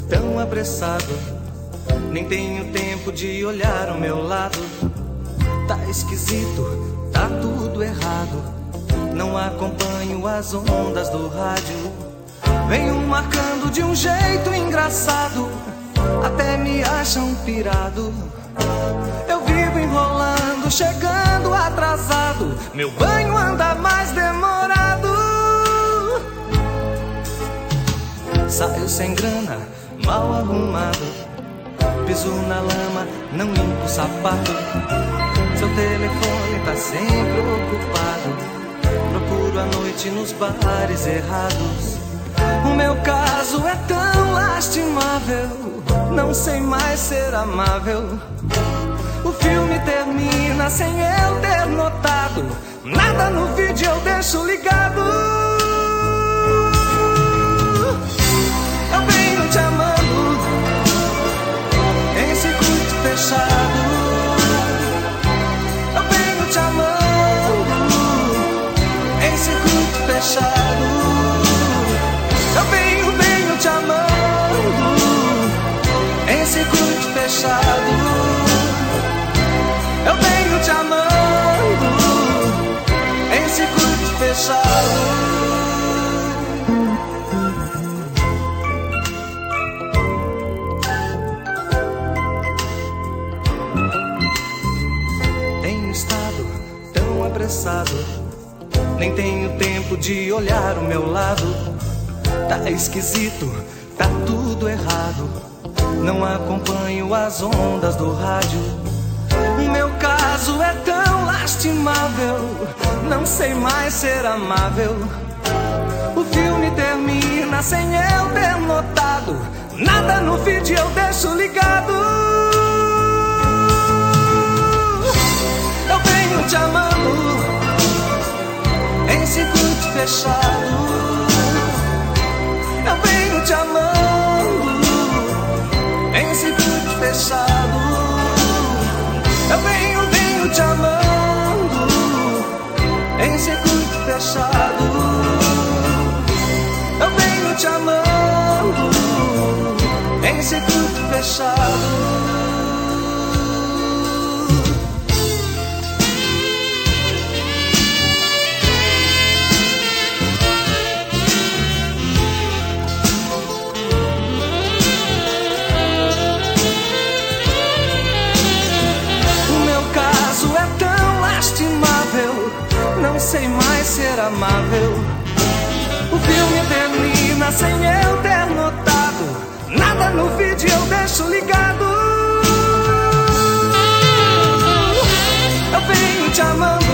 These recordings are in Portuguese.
tão apressado, nem tenho tempo de olhar ao meu lado. Tá esquisito, tá tudo errado, não acompanho as ondas do rádio. Venho marcando de um jeito engraçado, até me acham pirado. Eu vivo enrolando, chegando atrasado, meu banho anda mais demorado. Saio sem grana, mal arrumado, piso na lama, não limpo o sapato. Seu telefone tá sempre ocupado, procuro à noite nos bares errados. O meu caso é tão lastimável, não sei mais ser amável. O filme termina sem eu ter notado, nada no vídeo eu deixo ligado. Eu venho te amando em circuito fechado. Eu venho te amando em circuito fechado. Eu venho te amando em circuito fechado. Eu venho te amando em circuito fechado. Tenho estado tão apressado, nem tenho tempo de olhar ao meu lado. Tá esquisito, tá tudo errado, não acompanho as ondas do rádio. O meu caso é tão lastimável, não sei mais ser amável. O filme termina sem eu ter notado, nada no vídeo eu deixo ligado. Eu venho te amando em circuito fechado. Eu venho te amando em circuito fechado. Eu venho te amando em circuito fechado. Eu venho te amando em circuito fechado. Não sei mais ser amável. O filme termina sem eu ter notado, nada no vídeo eu deixo ligado. Eu venho te amando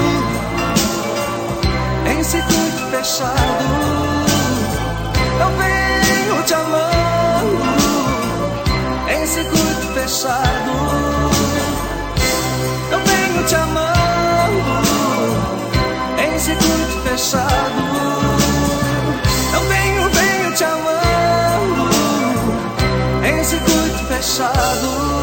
em circuito fechado. Eu venho te amando em circuito fechado. Eu venho te amando em circuito fechado. Eu venho te amando em circuito fechado.